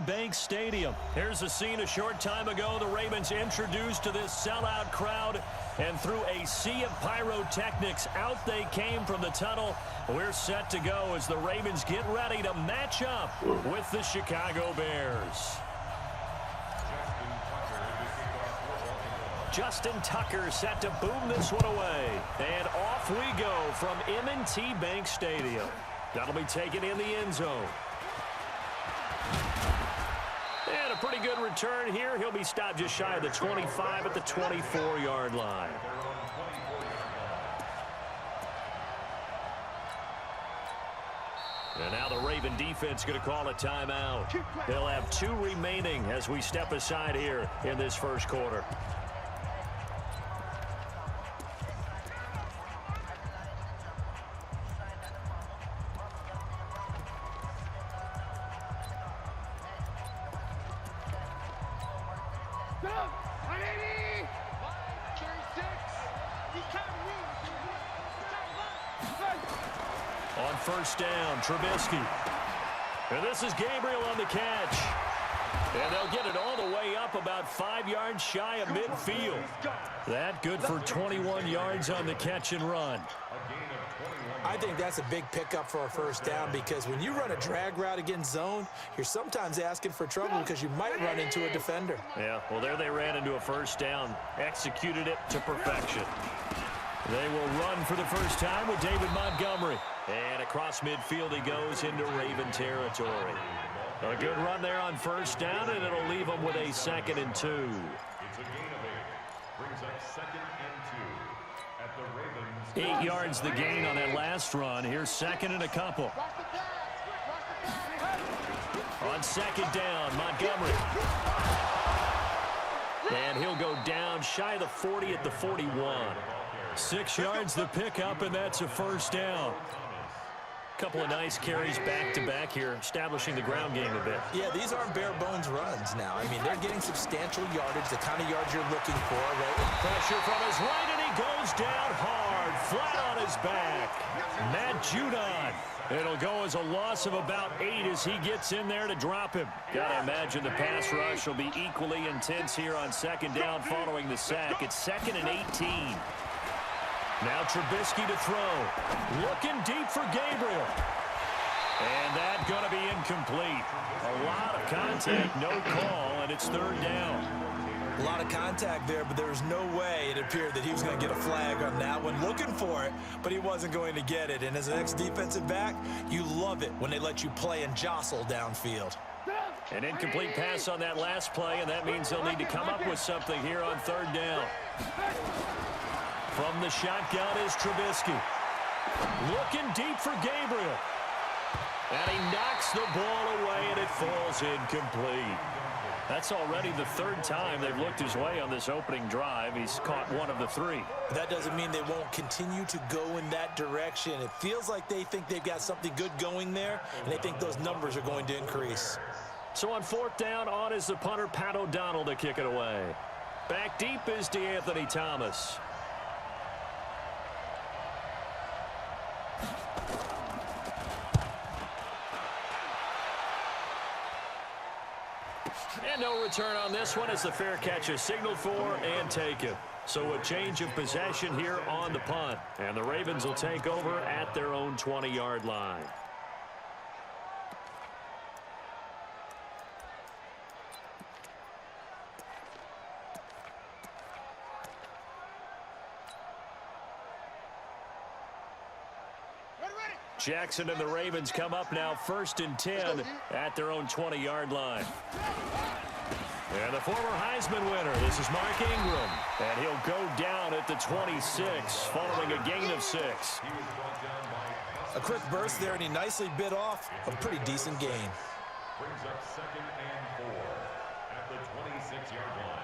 Bank Stadium. Here's a scene a short time ago. The Ravens introduced to this sellout crowd, and through a sea of pyrotechnics, out they came from the tunnel. We're set to go as the Ravens get ready to match up with the Chicago Bears. Justin Tucker set to boom this one away. And off we go from M&T Bank Stadium. That'll be taken in the end zone. And a pretty good return here. He'll be stopped just shy of the 25 at the 24-yard line. And now the Raven defense going to call a timeout. They'll have 2 remaining as we step aside here in this first quarter. On first down, Trubisky. And this is Gabriel on the catch. And they'll get it all the way up about 5 yards shy of midfield. That good for 21 yards on the catch and run. I think that's a big pickup for a first down, because when you run a drag route against zone, you're sometimes asking for trouble because you might run into a defender. Yeah, well, there they ran into a first down, executed it to perfection. They will run for the first time with David Montgomery. And across midfield he goes into Raven territory. A good run there on first down, and it'll leave them with a 2nd and 2. It's a gain of 8. Brings up 2nd and 2 at the Ravens. 8 yards the gain on that last run. Here's 2nd and a couple. On 2nd down, Montgomery. And he'll go down shy of the 40 at the 41. 6 yards the pickup, and that's a first down. Couple of nice carries back-to-back here, establishing the ground game a bit. Yeah, these aren't bare-bones runs now. I mean, they're getting substantial yardage, the kind of yards you're looking for, right? Pressure from his right, and he goes down hard, flat on his back. Matt Judon. It'll go as a loss of about 8 as he gets in there to drop him. Gotta imagine the pass rush will be equally intense here on 2nd down following the sack. It's 2nd and 18. Now Trubisky to throw. Looking deep for Gabriel. And that's going to be incomplete. A lot of contact, no call, and it's 3rd down. A lot of contact there, but there was no way it appeared that he was going to get a flag on that one. Looking for it, but he wasn't going to get it. And as an ex-defensive back, you love it when they let you play and jostle downfield. An incomplete pass on that last play, and that means they'll need to come up with something here on 3rd down. From the shotgun is Trubisky. Looking deep for Gabriel. And he knocks the ball away, and it falls incomplete. That's already the 3rd time they've looked his way on this opening drive. He's caught 1 of the 3. That doesn't mean they won't continue to go in that direction. It feels like they think they've got something good going there, and they think those numbers are going to increase. So on 4th down, on is the punter, Pat O'Donnell, to kick it away. Back deep is DeAnthony Thomas. And no return on this one as the fair catch is signaled for and taken. So a change of possession here on the punt. And the Ravens will take over at their own 20-yard line. Jackson and the Ravens come up now 1st and 10 at their own 20-yard line. And the former Heisman winner, this is Mark Ingram. And he'll go down at the 26 following a gain of 6. A quick burst there, and he nicely bit off a pretty decent gain. Brings up 2nd and 4 at the 26-yard line.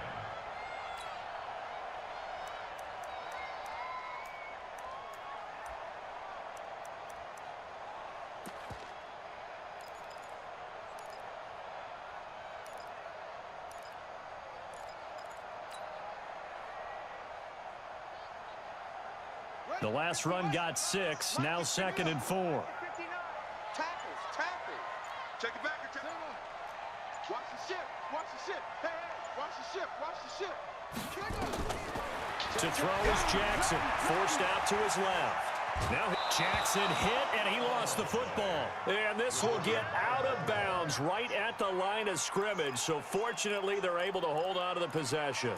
The last run got 6, now 2nd and 4. Tackles. Check it back. ship. Watch the ship. Hey, watch the ship. Watch the ship. To throw is Jackson, forced out to his left. Now Jackson hit, and he lost the football. And this will get out of bounds right at the line of scrimmage. So fortunately, they're able to hold on to the possession.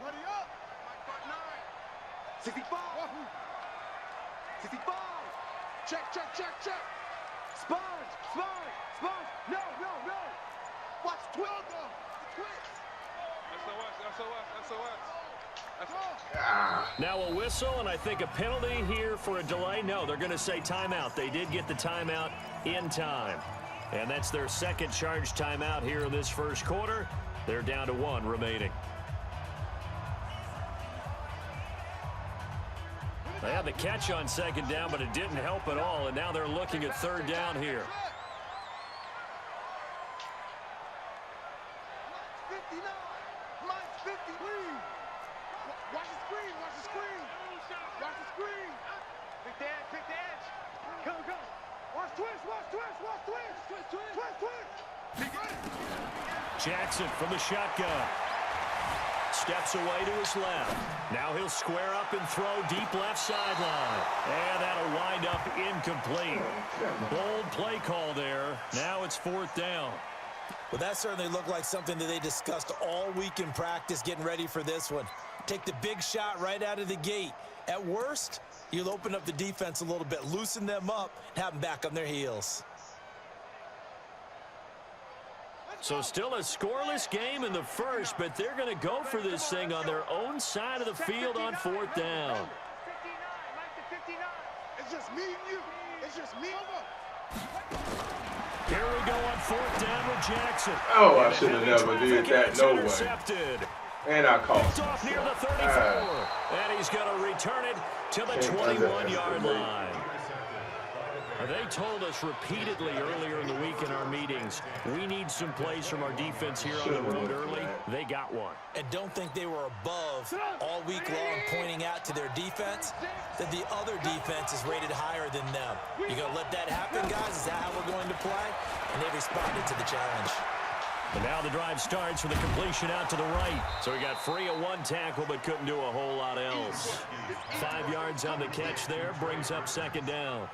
Buddy up. 65. 65. Check. Sponge. No. Watch twitch. Now a whistle, and I think a penalty here for a delay. No, they're going to say timeout. They did get the timeout in time. And that's their second charge timeout here in this first quarter. They're down to 1 remaining. They had the catch on second down, but it didn't help at all, and now they're looking at third down here. 59. Mine's 50. Watch the screen. Pick the edge. Go. Watch twist. Jackson from the shotgun. Steps away to his left. Now he'll square up and throw deep left sideline. And that'll wind up incomplete. Bold play call there. Now it's 4th down. Well, that certainly looked like something that they discussed all week in practice getting ready for this one. Take the big shot right out of the gate. At worst, you'll open up the defense a little bit, loosen them up, and have them back on their heels. So still a scoreless game in the first, but they're going to go for this thing on their own side of the field on 4th down. 59. It's just me and you. Here we go on 4th down with Jackson. Oh, I should have never did that. No way. Intercepted. And I caught Off near the 34. And he's going to return it to the 21-yard line. They told us repeatedly earlier in the week in our meetings, we need some plays from our defense here on the road early. They got one. And don't think they were above all week long pointing out to their defense that the other defense is rated higher than them. You going to let that happen, guys? Is that how we're going to play? And they responded to the challenge. And now the drive starts with a completion out to the right. So he got free of 1 tackle but couldn't do a whole lot else. 5 yards on the catch there, brings up 2nd down.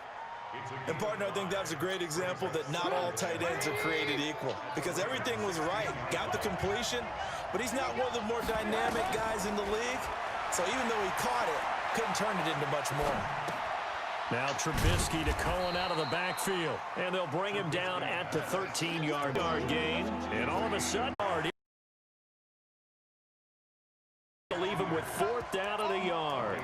And, partner, I think that's a great example that not all tight ends are created equal because everything was right. Got the completion, but he's not one of the more dynamic guys in the league. So even though he caught it, couldn't turn it into much more. Now Trubisky to Cohen out of the backfield. And they'll bring him down at the 13-yard gain. And all of a sudden, leave him with 4th down and a yard.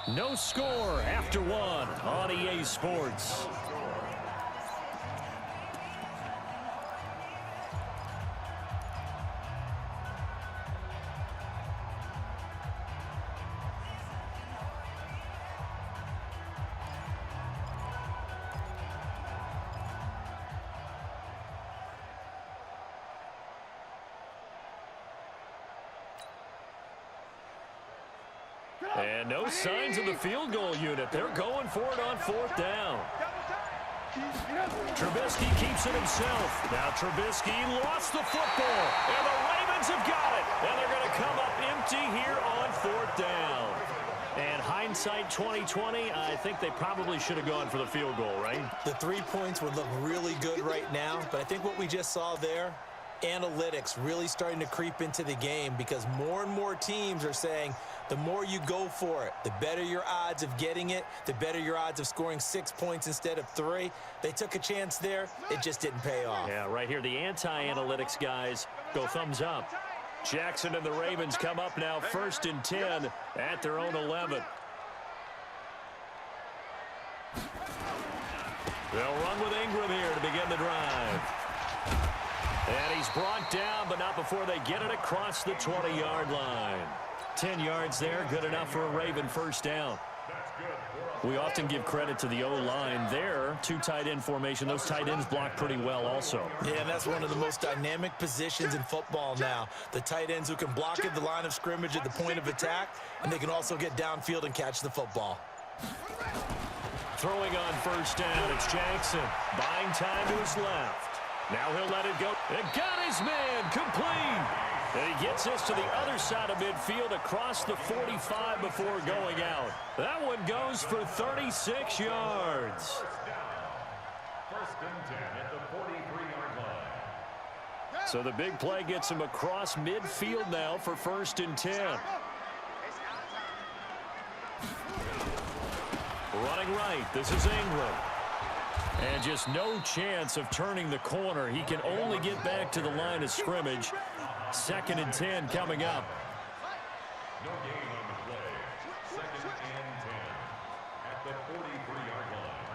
No score after 1 on EA Sports. And no signs of the field goal unit. They're going for it on 4th down. Trubisky keeps it himself. Now Trubisky lost the football. And the Ravens have got it. And they're going to come up empty here on 4th down. And hindsight 2020, I think they probably should have gone for the field goal, right? The 3 points would look really good right now, but I think what we just saw there, analytics really starting to creep into the game because more and more teams are saying the more you go for it, the better your odds of getting it, the better your odds of scoring 6 points instead of 3. They took a chance there. It just didn't pay off. Yeah, right here, the anti-analytics guys go thumbs up. Jackson and the Ravens come up now 1st and 10 at their own 11. They'll run with Ingram here to begin the drive. And he's brought down, but not before they get it across the 20-yard line. 10 yards there, good enough for a Raven first down. We often give credit to the O-line there. Two tight end formation. Those tight ends block pretty well also. Yeah, and that's one of the most dynamic positions in football now. The tight ends who can block at the line of scrimmage at the point of attack, and they can also get downfield and catch the football. Throwing on first down, it's Jackson. Buying time to his left. Now he'll let it go. And got his man complete. And he gets us to the other side of midfield across the 45 before going out. That one goes for 36 yards. First and 10 at the 43-yard line. So the big play gets him across midfield now for first and 10. Running right, this is Ingram. And just no chance of turning the corner. He can only get back to the line of scrimmage. Second and 10 coming up. No gain on the play. Second and 10 at the 43-yard line.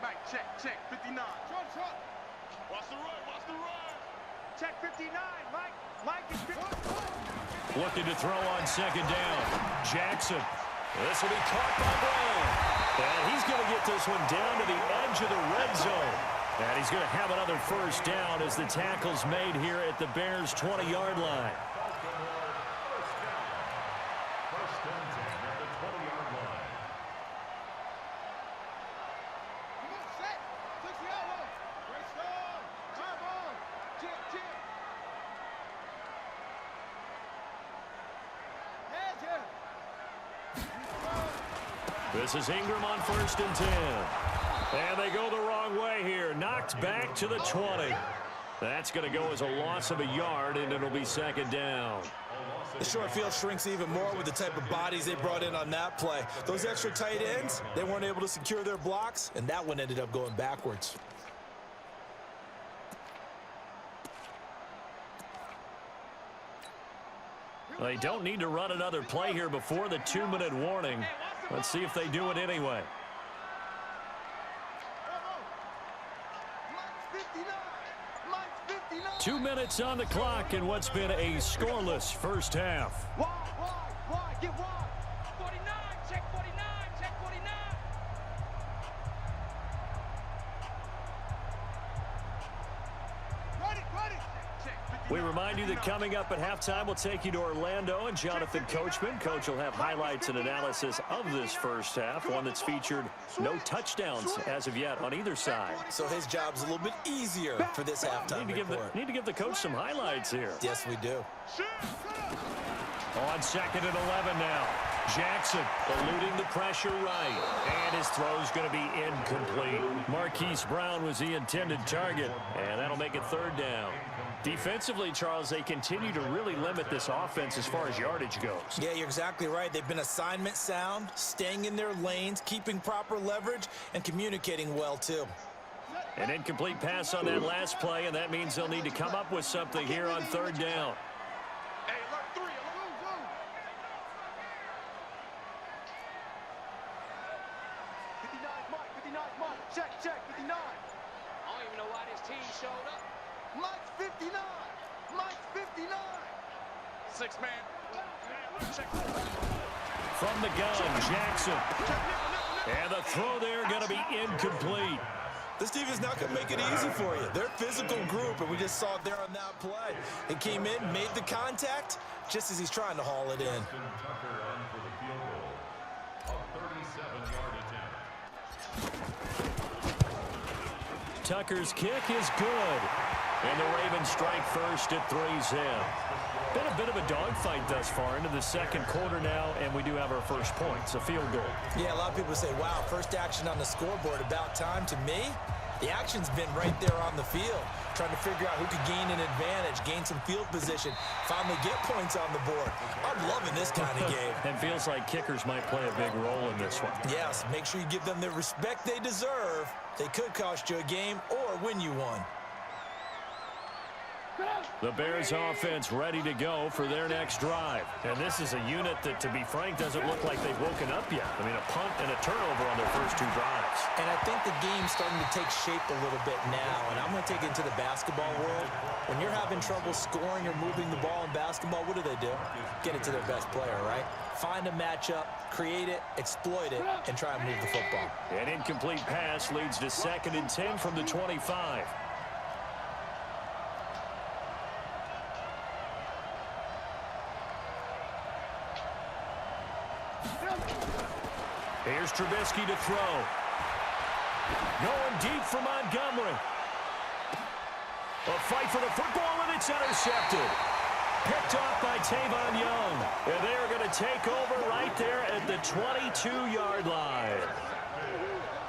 Mike, check, 59. Short. Watch the run. Check 59, Mike is 50. Looking to throw on second down. Jackson. This will be caught by Brown. And he's going to get this one down to the edge of the red zone. And he's going to have another first down as the tackle's made here at the Bears' 20-yard line. First and 10 at the 20-yard line. Come on, set. 60 out. Great start. Time on. Chip. Heads here. This is Ingram on first and 10. And they go the wrong way here. Knocked back to the 20. That's going to go as a loss of a yard, and it'll be second down. The short field shrinks even more with the type of bodies they brought in on that play. Those extra tight ends, they weren't able to secure their blocks, and that one ended up going backwards. They don't need to run another play here before the 2-minute warning. Let's see if they do it anyway. 2 minutes on the clock in what's been a scoreless first half. Wide, get wide. 49, check 49. Ready. We remind you that coming up at halftime, we'll take you to Orlando and Jonathan Coachman. Coach will have highlights and analysis of this first half, one that's featured no touchdowns as of yet on either side. So his job's a little bit easier for this halftime report. Need to give the coach some highlights here. Yes, we do. On second and 11 now. Jackson eluding the pressure right. And his throw's going to be incomplete. Marquise Brown was the intended target. And that'll make it third down. Defensively, Charles, they continue to really limit this offense as far as yardage goes. Yeah, you're exactly right. They've been assignment sound, staying in their lanes, keeping proper leverage, and communicating well, too. An incomplete pass on that last play, and that means they'll need to come up with something here on third down. Hey, alert 3. 59, Mike. Check, 59. I don't even know why this team showed up. Mike's 59. 59. 6 man. From the gun, Jackson. And the throw there going to be incomplete. This team is not going to make it easy for you. They're a physical group, and we just saw it there on that play. It came in, made the contact, just as he's trying to haul it in. Tucker on for the field goal. A 37-yard attempt. Tucker's kick is good. And the Ravens strike first at 3-0. Been a bit of a dogfight thus far into the second quarter now, and we do have our first points, a field goal. Yeah, a lot of people say, wow, first action on the scoreboard, about time. To me, the action's been right there on the field, trying to figure out who could gain an advantage, gain some field position, finally get points on the board. I'm loving this kind of game. And feels like kickers might play a big role in this one. Yes, make sure you give them the respect they deserve. They could cost you a game or win you one. The Bears offense ready to go for their next drive. And this is a unit that, to be frank, doesn't look like they've woken up yet. I mean, a punt and a turnover on their first 2 drives. And I think the game's starting to take shape a little bit now. And I'm going to take it into the basketball world. When you're having trouble scoring or moving the ball in basketball, what do? Get it to their best player, right? Find a matchup, create it, exploit it, and try and move the football. An incomplete pass leads to 2nd and 10 from the 25. Here's Trubisky to throw. Going deep for Montgomery. A fight for the football, and it's intercepted. Picked off by Tavon Young. And they are going to take over right there at the 22-yard line.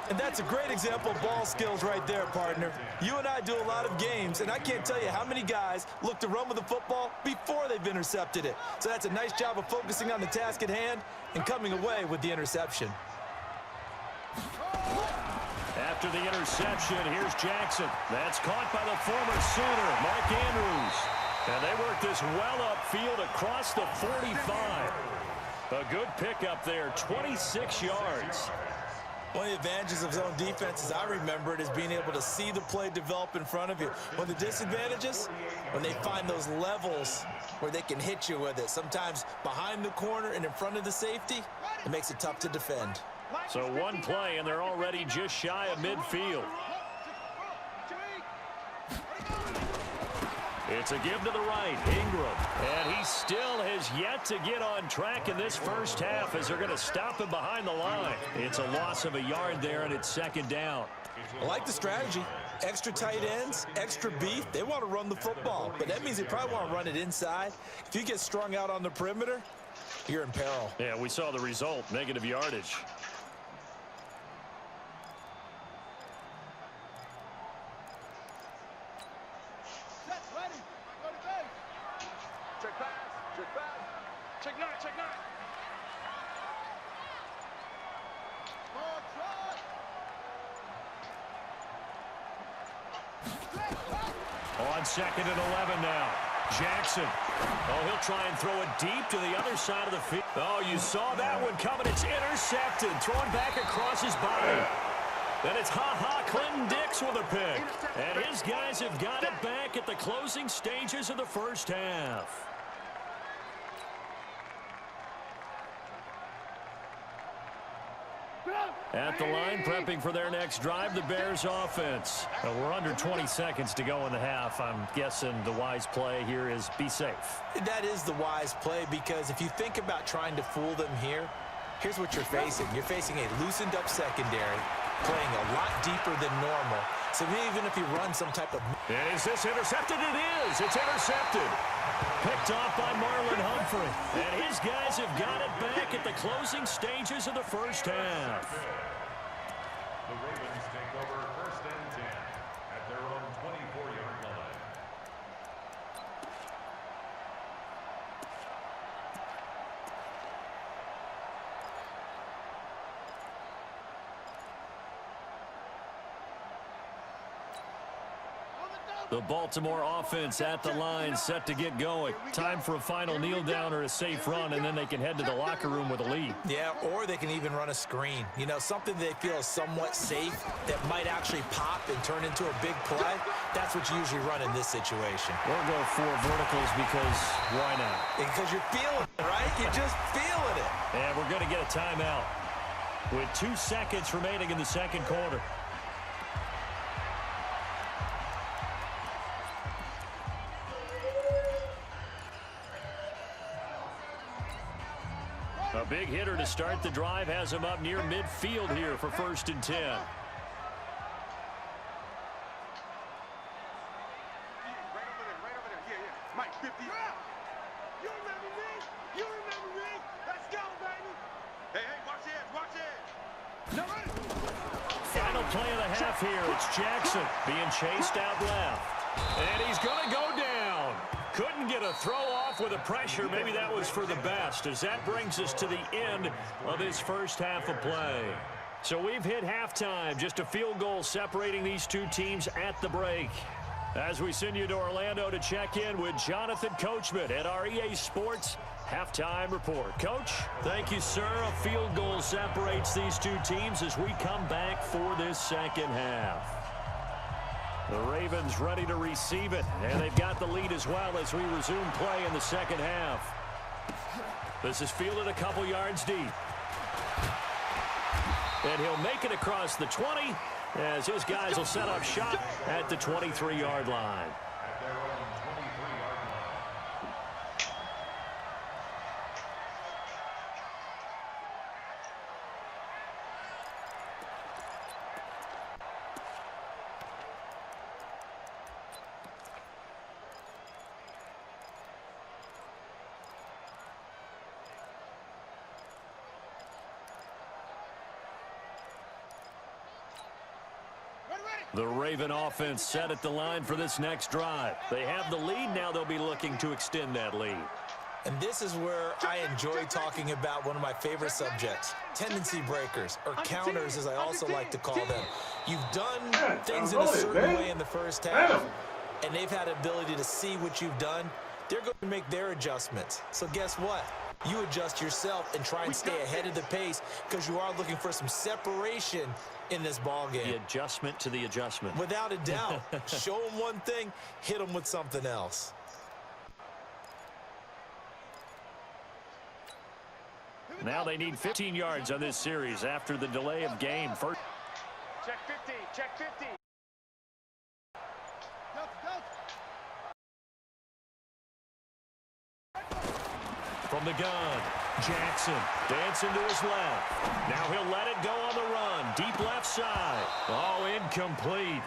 And that's a great example of ball skills right there, partner. You and I do a lot of games, and I can't tell you how many guys look to run with the football before they've intercepted it. So that's a nice job of focusing on the task at hand and coming away with the interception. After the interception, here's Jackson. That's caught by the former Sooner, Mark Andrews. And they work this well upfield across the 45. A good pickup there, 26 yards. One of the advantages of zone defense, as I remember it, is being able to see the play develop in front of you. One of the disadvantages, when they find those levels where they can hit you with it, sometimes behind the corner and in front of the safety, it makes it tough to defend. So one play, and they're already just shy of midfield. It's a give to the right, Ingram. And he still has yet to get on track in this first half as they're going to stop him behind the line. It's a loss of a yard there, and it's 2nd down. I like the strategy. Extra tight ends, extra beef. They want to run the football, but that means they probably want to run it inside. If you get strung out on the perimeter, you're in peril. Yeah, we saw the result, negative yardage. On 2nd and 11 now. Jackson. Oh, he'll try and throw it deep to the other side of the field. Oh, you saw that one coming. It's intercepted. Thrown back across his body. Then it's Clinton Dix with a pick. And his guys have got it back at the closing stages of the first half. At the line, prepping for their next drive, the Bears offense. We're under 20 seconds to go in the half. I'm guessing the wise play here is be safe. That is the wise play, because if you think about trying to fool them here, here's what you're facing. You're facing a loosened up secondary, playing a lot deeper than normal. So even if you run some type of... And is this intercepted? It is. It's intercepted. Picked off by Marlon Humphrey. And his guys have got it back at the closing stages of the first half. The Ravens take over 1st and 10 at their own 24-yard line. The Baltimore offense at the line, set to get going. Time for a final kneel down or a safe run, and then they can head to the locker room with a lead. Yeah, or they can even run a screen. You know, something they feel is somewhat safe that might actually pop and turn into a big play. That's what you usually run in this situation. Or go 4 verticals because why not? Because you're feeling it, right? You're just feeling it. And we're going to get a timeout with 2 seconds remaining in the second quarter. A big hitter to start the drive has him up near midfield here for 1st and 10. Right over there. Yeah. Mike, 50. You remember me? Let's go, baby. Hey, watch it. Final play of the half here. It's Jackson being chased out left. And he's going to go down. Couldn't get a throw off with the pressure. Maybe that was for the best, as that brings us to the end of this first half of play. So we've hit halftime. Just a field goal separating these two teams at the break. As we send you to Orlando to check in with Jonathan Coachman at our EA Sports Halftime Report. Coach, thank you, sir. A field goal separates these two teams as we come back for this second half. The Ravens ready to receive it, and they've got the lead as well as we resume play in the second half. This is fielded a couple yards deep. And he'll make it across the 20 as his guys will set up shop at the 23-yard line. The Raven offense set at the line for this next drive. They have the lead. Now they'll be looking to extend that lead. And this is where I enjoy talking about one of my favorite subjects, tendency breakers, or counters as I also like to call them. You've done things in a certain way in the first half, and they've had the ability to see what you've done. They're going to make their adjustments. So guess what? You adjust yourself and try and stay ahead of the pace because you are looking for some separation in this ball game. The adjustment to the adjustment. Without a doubt. Show them one thing, hit them with something else. Now they need 15 yards on this series after the delay of game. First. Check 50, check 50. From the gun, Jackson dancing to his left. Now he'll let it go on the run. Deep left side. Oh, incomplete.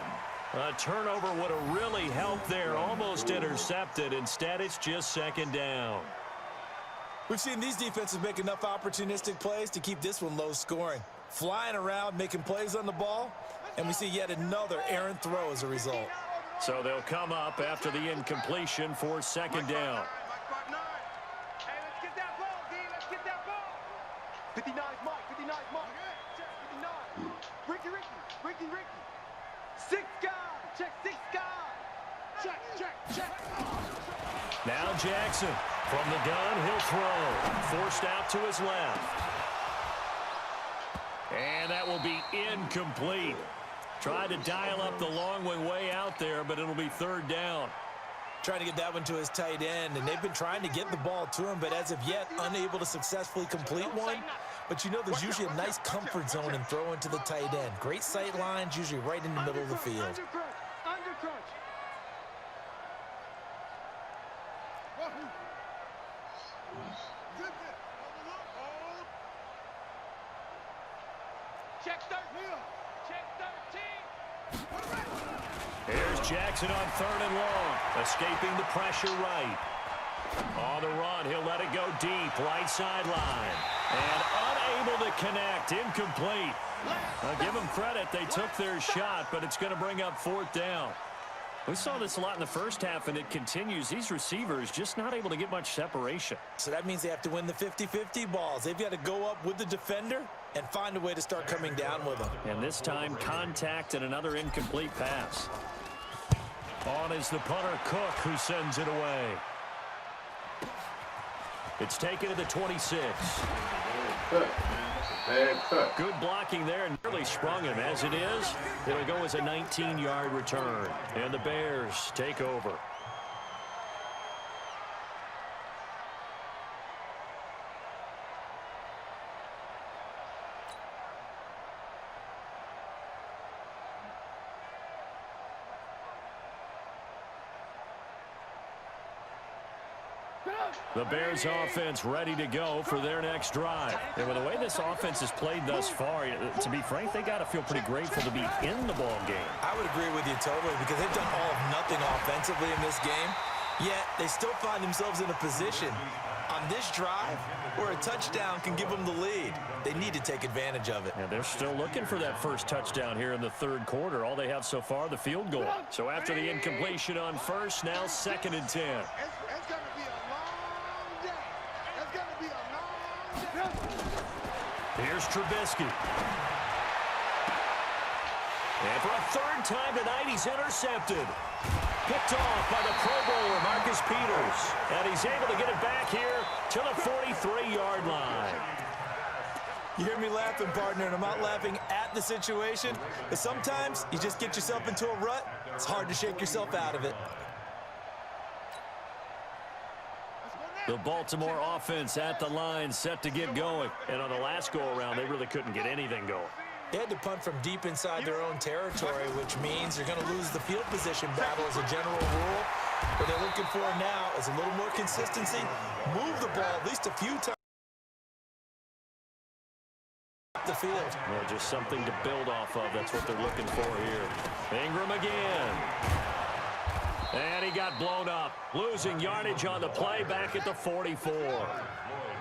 A turnover would have really helped there. Almost intercepted. Instead, it's just second down. We've seen these defenses make enough opportunistic plays to keep this one low scoring. Flying around, making plays on the ball, and we see yet another errant throw as a result. So they'll come up after the incompletion for second down. 59's Mike, 59's Mike. Check 59. Ricky. 6 guy. Check 6 guy. Check. Now Jackson from the gun, he'll throw. Forced out to his left. And that will be incomplete. Tried to dial up the long one way out there, but it'll be third down. Trying to get that one to his tight end, and they've been trying to get the ball to him, but as of yet, unable to successfully complete one. But you know there's usually a nice comfort zone in throwing to the tight end. Great sight lines, usually right in the middle of the field. Under crunch. Check 13. Check 13. Here's Jackson on third and long. Escaping the pressure right. On the run, he'll let it go deep. Right sideline. And unable to connect. Incomplete. I'll give them credit. They took their shot, but it's going to bring up fourth down. We saw this a lot in the first half, and it continues. These receivers just not able to get much separation. So that means they have to win the 50-50 balls. They've got to go up with the defender and find a way to start coming down with them. And this time, contact and another incomplete pass. On is the punter, Cook, who sends it away. It's taken to the 26. Bad cut. Good blocking there and nearly sprung him. As it is, it'll go as a 19-yard return. And the Bears take over. The Bears offense ready to go for their next drive. And with the way this offense has played thus far, to be frank, they got to feel pretty grateful to be in the ball game. I would agree with you totally because they've done all of nothing offensively in this game, yet they still find themselves in a position on this drive where a touchdown can give them the lead. They need to take advantage of it. And they're still looking for that first touchdown here in the third quarter. All they have so far, the field goal. So after the incompletion on first, now 2nd and 10. It's going to be a long day. It's going to be a long day. Here's Trubisky. And for a third time tonight, he's intercepted. picked off by the Pro Bowler, Marcus Peters. And he's able to get it back here to the 43-yard line. You hear me laughing, partner, and I'm not laughing at the situation, but sometimes you just get yourself into a rut. It's hard to shake yourself out of it. The Baltimore offense at the line, set to get going. And on the last go-around, they really couldn't get anything going. They had to punt from deep inside their own territory, which means they're going to lose the field position battle as a general rule. What they're looking for now is a little more consistency. Move the ball at least a few times. The field. Well, just something to build off of. That's what they're looking for here. Ingram again. And he got blown up. Losing yardage on the play back at the 44.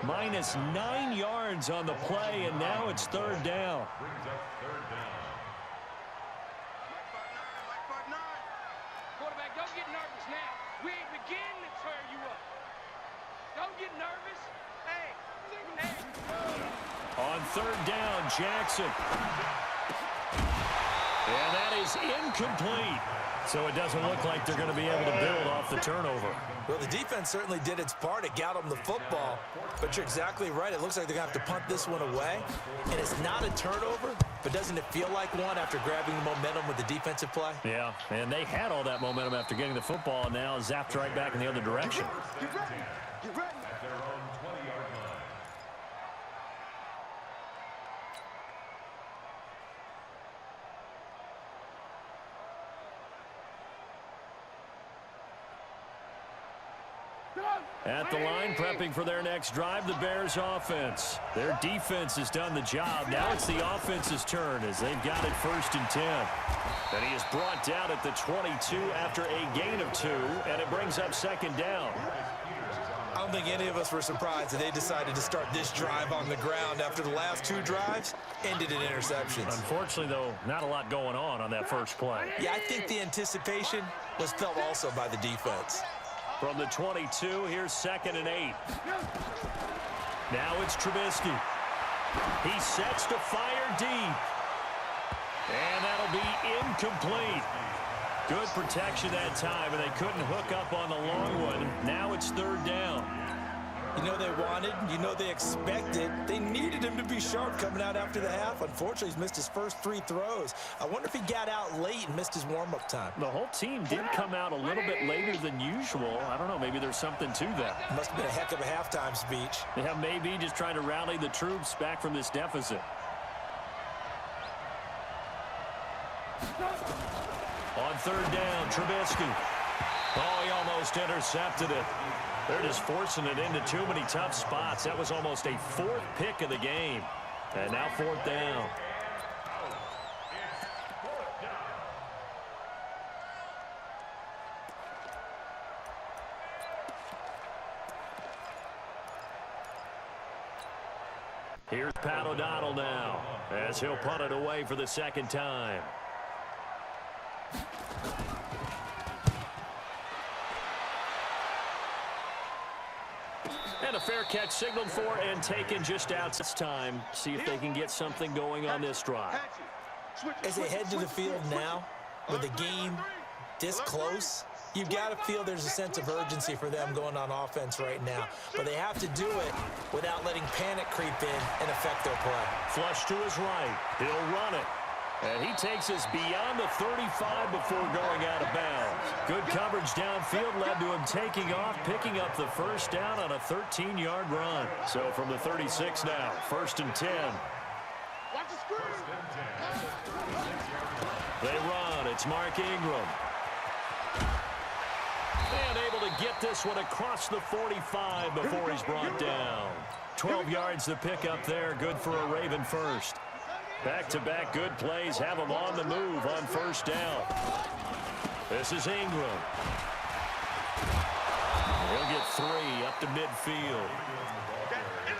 Minus 9 yards on the play, and now it's third down. Quarterback, don't get nervous now. We ain't beginning to tear you up. Don't get nervous. Hey. On third down, Jackson. And that is incomplete. So it doesn't look like they're going to be able to build off the turnover. Well, the defense certainly did its part. It got them the football. But you're exactly right. It looks like they're going to have to punt this one away. And it's not a turnover, but doesn't it feel like one after grabbing the momentum with the defensive play? Yeah, and they had all that momentum after getting the football, and now zapped right back in the other direction. Get ready. Get ready. At the line, prepping for their next drive, the Bears offense. Their defense has done the job. Now it's the offense's turn as they've got it 1st and 10. And he is brought down at the 22 after a gain of 2, and it brings up 2nd down. I don't think any of us were surprised that they decided to start this drive on the ground after the last 2 drives ended in interceptions. Unfortunately, though, not a lot going on that first play. Yeah, I think the anticipation was felt also by the defense. From the 22, here's 2nd and 8. Now it's Trubisky. He sets to fire deep. And that'll be incomplete. Good protection that time, and they couldn't hook up on the long one. Now it's 3rd down. You know they wanted, you know they expected. They needed him to be sharp coming out after the half. Unfortunately, he's missed his first 3 throws. I wonder if he got out late and missed his warm-up time. The whole team did come out a little bit later than usual. I don't know, maybe there's something to that. Must have been a heck of a halftime speech. Yeah, maybe just trying to rally the troops back from this deficit. On 3rd down, Trubisky. Oh, he almost intercepted it. They're just forcing it into too many tough spots. That was almost a 4th pick of the game. And now 4th down. Here's Pat O'Donnell now as he'll punt it away for the 2nd time. And a fair catch signaled for and taken just out. It's time. See if they can get something going on this drive. As they head to the field now, with the game this close, you've got to feel there's a sense of urgency for them going on offense right now. But they have to do it without letting panic creep in and affect their play. Flush to his right. He'll run it. And he takes us beyond the 35 before going out of bounds. Good coverage downfield led to him taking off, picking up the 1st down on a 13-yard run. So from the 36 now, 1st and 10. Watch the screen. They run. It's Mark Ingram. And able to get this one across the 45 before he's brought down. 12 yards to pick up there. Good for a Raven first. Back-to-back good plays have him on the move on 1st down. This is Ingram. He'll get 3 up to midfield.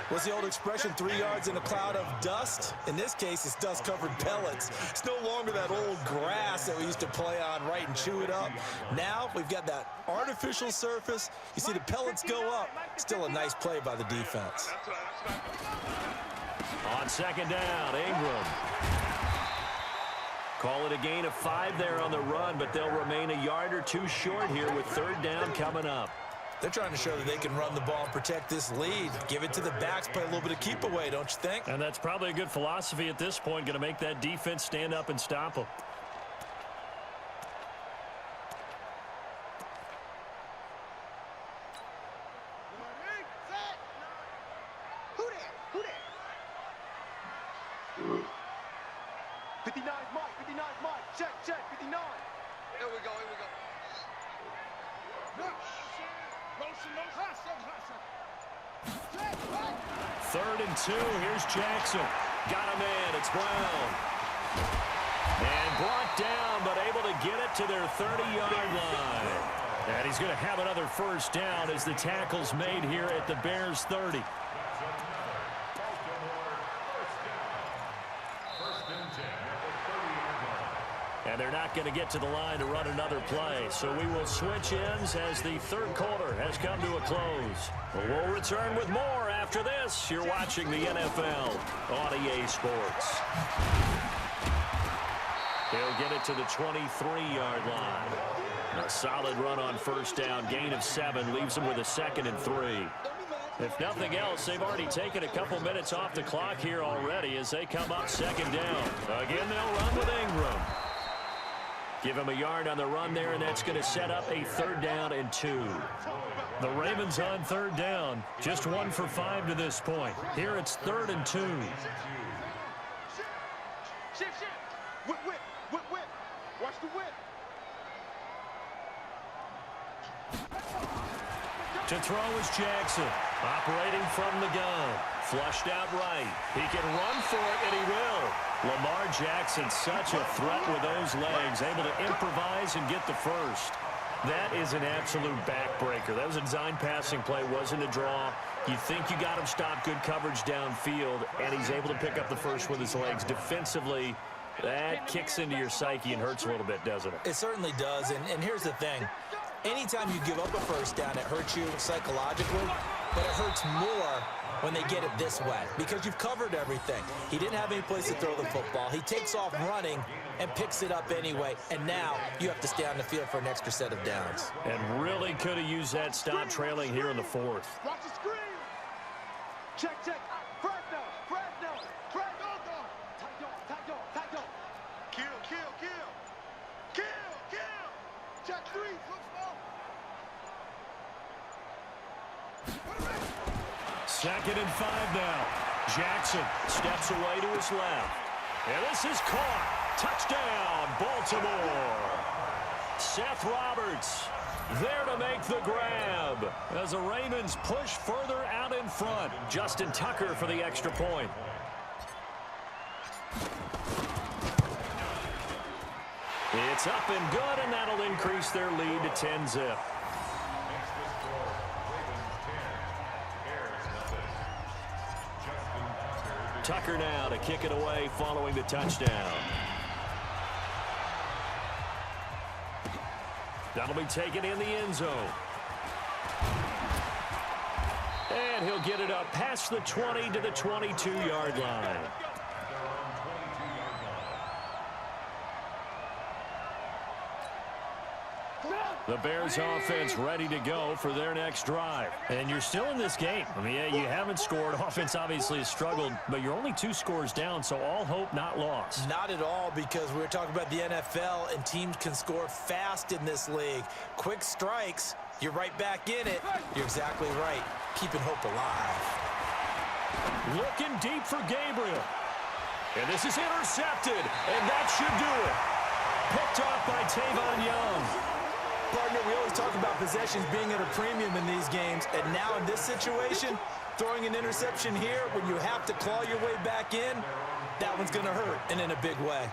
What's the old expression, 3 yards in a cloud of dust? In this case, it's dust-covered pellets. It's no longer that old grass that we used to play on, right, and chew it up. Now we've got that artificial surface. You see the pellets go up. Still a nice play by the defense. On 2nd down, Ingram. Call it a gain of 5 there on the run, but they'll remain a yard or 2 short here with 3rd down coming up. They're trying to show that they can run the ball and protect this lead. Give it to the backs, play a little bit of keep away, don't you think? And that's probably a good philosophy at this point, going to make that defense stand up and stop them. Third and 2. Here's Jackson. Got a man. It's Brown. And brought down, but able to get it to their 30-yard line. And he's going to have another 1st down as the tackle's made here at the Bears' 30. And they're not going to get to the line to run another play. So we will switch ends as the 3rd quarter has come to a close. We'll return with more after this. You're watching the NFL on EA Sports. He'll get it to the 23-yard line. A solid run on 1st down. Gain of 7 leaves him with a 2nd and 3. If nothing else, they've already taken a couple minutes off the clock here already as they come up 2nd down. Again, they'll run with Ingram. Give him a yard on the run there, and that's going to set up a 3rd down and 2. The Ravens on 3rd down. Just 1 for 5 to this point. Here it's 3rd and 2. Shift. Whip. Watch the whip. To throw is Jackson. Operating from the gun. Flushed out right. He can run for it, and he will. Lamar Jackson, such a threat with those legs, able to improvise and get the 1st. That is an absolute backbreaker. That was a design passing play, wasn't a draw. You think you got him stopped, good coverage downfield, and he's able to pick up the 1st with his legs. Defensively, that kicks into your psyche and hurts a little bit, doesn't it? It certainly does, and here's the thing. Anytime you give up a 1st down, it hurts you psychologically, but it hurts more when they get it this way because you've covered everything. He didn't have any place to throw the football. He takes off running and picks it up anyway, and now you have to stay on the field for an extra set of downs. And really could have used that stop trailing here in the 4th. Watch the screen. Check. Fresno. Tight dog. Kill. Check 3. Second and 5 now. Jackson steps away to his left. And this is caught. Touchdown, Baltimore. Seth Roberts there to make the grab as the Ravens push further out in front. Justin Tucker for the extra point. It's up and good, and that'll increase their lead to 10-zip. Tucker now to kick it away following the touchdown. That'll be taken in the end zone. And he'll get it up past the 20 to the 22-yard line. The Bears offense ready to go for their next drive. And you're still in this game. I mean, yeah, you haven't scored. Offense obviously has struggled, but you're only 2 scores down, so all hope not lost. Not at all, because we were talking about the NFL, and teams can score fast in this league. Quick strikes, you're right back in it. You're exactly right. Keeping hope alive. Looking deep for Gabriel. And this is intercepted, and that should do it. Picked off by Tavon Young. Partner, we always talk about possessions being at a premium in these games, and now in this situation, throwing an interception here when you have to claw your way back in, that one's going to hurt, and in a big way.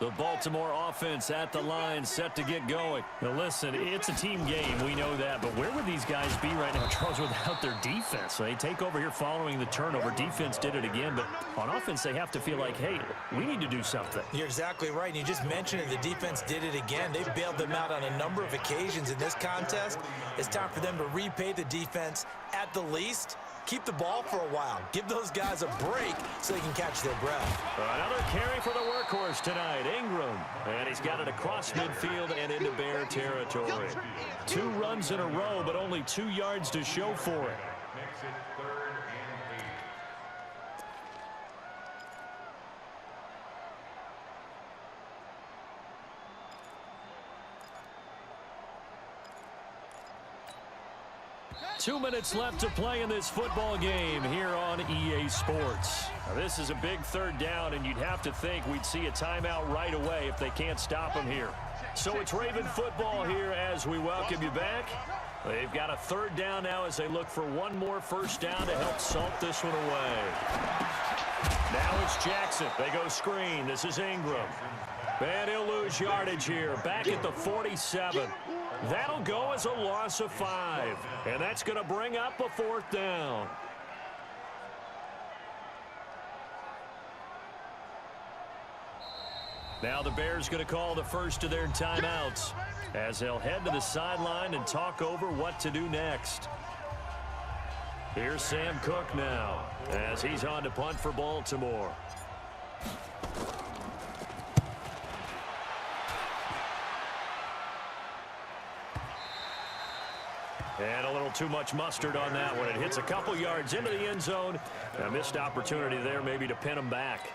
The Baltimore offense at the line, set to get going. Now listen, it's a team game, we know that, but where would these guys be right now, Charles, without their defense? So they take over here following the turnover. Defense did it again, but on offense they have to feel like, hey, we need to do something. You're exactly right, and you just mentioned it. The defense did it again. They bailed them out on a number of occasions in this contest. It's time for them to repay the defense at the least Keep the ball for a while. Give those guys a break so they can catch their breath. Another carry for the workhorse tonight, Ingram. And he's got it across midfield and into Bear territory. 2 runs in a row, but only 2 yards to show for it. Makes it 3rd and 8. 2 minutes left to play in this football game here on EA Sports. Now, this is a big 3rd down, and you'd have to think we'd see a timeout right away if they can't stop him here. So it's Raven football here as we welcome you back. They've got a 3rd down now as they look for one more first down to help salt this one away. Now it's Jackson. They go screen. This is Ingram. And he'll lose yardage here. Back at the 47. That'll go as a loss of 5. And that's going to bring up a 4th down. Now the Bears going to call the first of their timeouts as they'll head to the sideline and talk over what to do next. Here's Sam Cook now as he's on to punt for Baltimore. And a little too much mustard on that one. It hits a couple yards into the end zone. A missed opportunity there maybe to pin him back.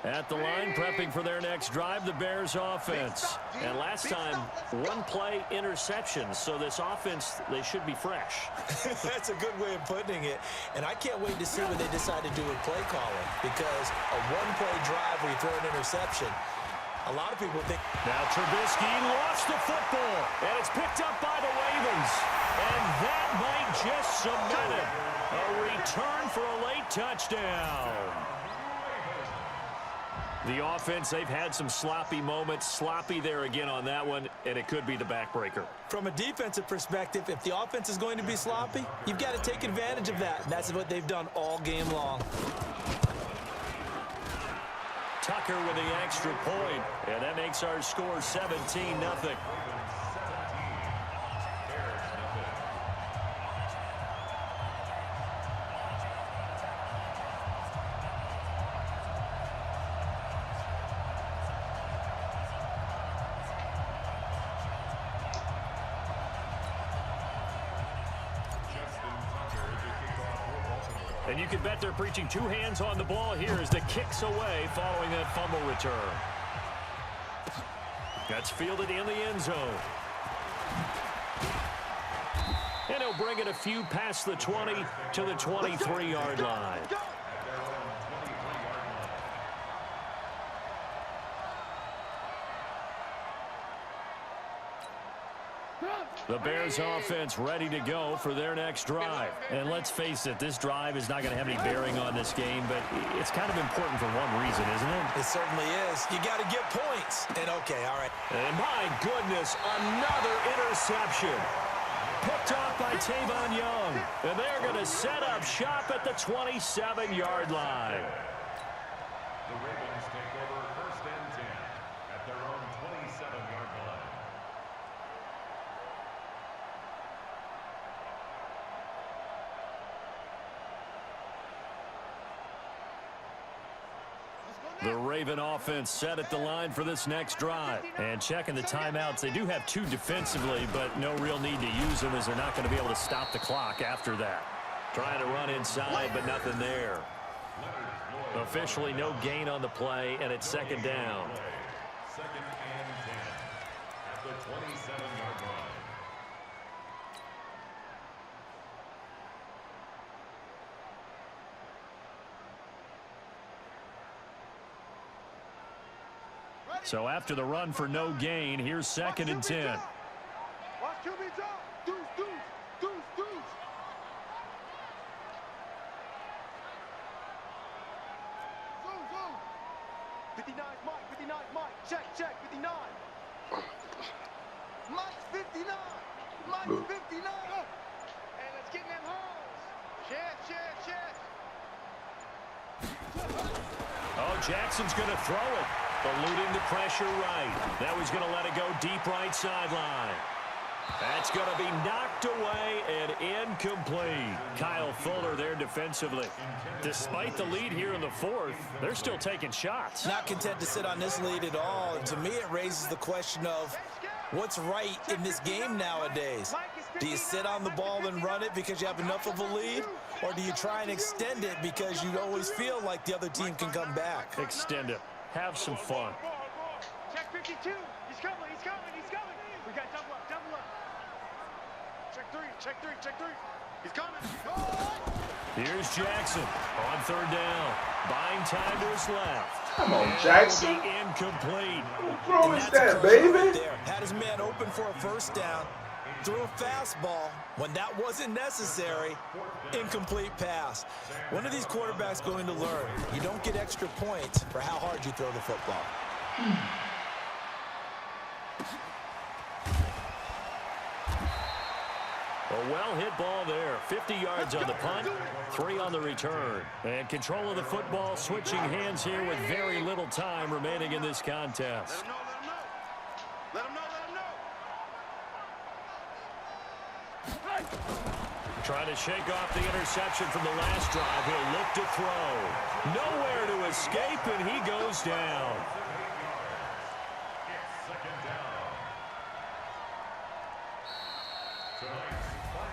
At the line, prepping for their next drive, the Bears offense. And last time, 1-play interception. So this offense, they should be fresh. That's a good way of putting it. And I can't wait to see what they decide to do with play calling. Because a 1-play drive where you throw an interception, a lot of people think... Now Trubisky lost the football. And it's picked up by the Ravens. And that might just cement it. A return for a late touchdown. The offense, they've had some sloppy moments. Sloppy there again on that one, and it could be the backbreaker. From a defensive perspective, if the offense is going to be sloppy, you've got to take advantage of that. And that's what they've done all game long. Tucker with the extra point, and that makes our score 17-0. And you can bet they're preaching 2 hands on the ball here as the kick's away following that fumble return. That's fielded in the end zone. And he'll bring it a few past the 20 to the 23-yard line. The Bears offense ready to go for their next drive. And let's face it, this drive is not going to have any bearing on this game, but it's kind of important for one reason, isn't it? It certainly is. You got to get points. And okay, all right. And my goodness, another interception. Picked off by Tavon Young. And they're going to set up shop at the 27-yard line. The Ravens take over 1st and 10 at their own 27-yard line. The Raven offense set at the line for this next drive. And checking the timeouts, they do have 2 defensively, but no real need to use them as they're not going to be able to stop the clock after that. Trying to run inside, but nothing there. Officially no gain on the play, and it's 2nd down. 2nd and 10 at the 27-yard line. So after the run for no gain, here's 2nd and 10. Watch QB drop. Deuce, deuce, deuce, deuce. Zoom, zoom. 59 Mike, 59 Mike. Check, check, 59. Mike's 59. Mike's 59. And let's get in them holes. Check, check, check. Jackson's going to throw it. Eluding the pressure right. Now he's going to let it go deep right sideline. That's going to be knocked away and incomplete. Kyle Fuller there defensively. Despite the lead here in the fourth, they're still taking shots. Not content to sit on this lead at all. And to me, it raises the question of what's right in this game nowadays. Do you sit on the ball and run it because you have enough of a lead? Or do you try and extend it because you always feel like the other team can come back? Extend it. Have some fun. Check 52. He's coming. He's coming. He's coming. We got double up. Double up. Check three. Check three. Check three. He's coming. Here's Jackson on third down. Buying time to his left. Come on, Jackson. Incomplete. What throw is And that's that, a pressure baby? right there. Had his man open for a first down. Threw a fastball when that wasn't necessary. Incomplete pass. When are these quarterbacks going to learn? You don't get extra points for how hard you throw the football. A well-hit ball there. 50 yards on the punt, 3 on the return. And control of the football switching hands here with very little time remaining in this contest. Let him know. Trying to shake off the interception from the last drive. He'll look to throw. Nowhere to escape, and he goes down.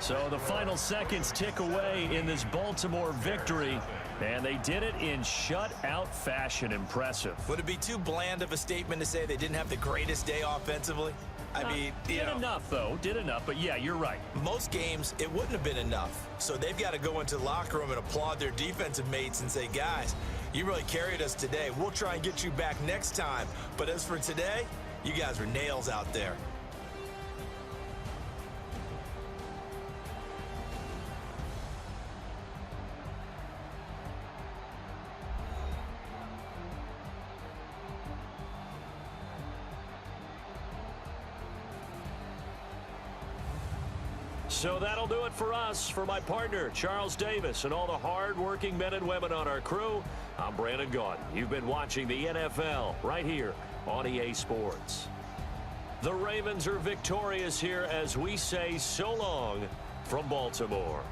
So the final seconds tick away in this Baltimore victory, and they did it in shutout fashion. Impressive. Would it be too bland of a statement to say they didn't have the greatest day offensively? I mean, did enough, though. Did enough, but yeah, you're right. Most games, it wouldn't have been enough. So they've got to go into the locker room and applaud their defensive mates and say, guys, you really carried us today. We'll try and get you back next time. But as for today, you guys were nails out there. So that'll do it for us. For my partner, Charles Davis, and all the hard-working men and women on our crew, I'm Brandon Gaudin. You've been watching the NFL right here on EA Sports. The Ravens are victorious here as we say so long from Baltimore.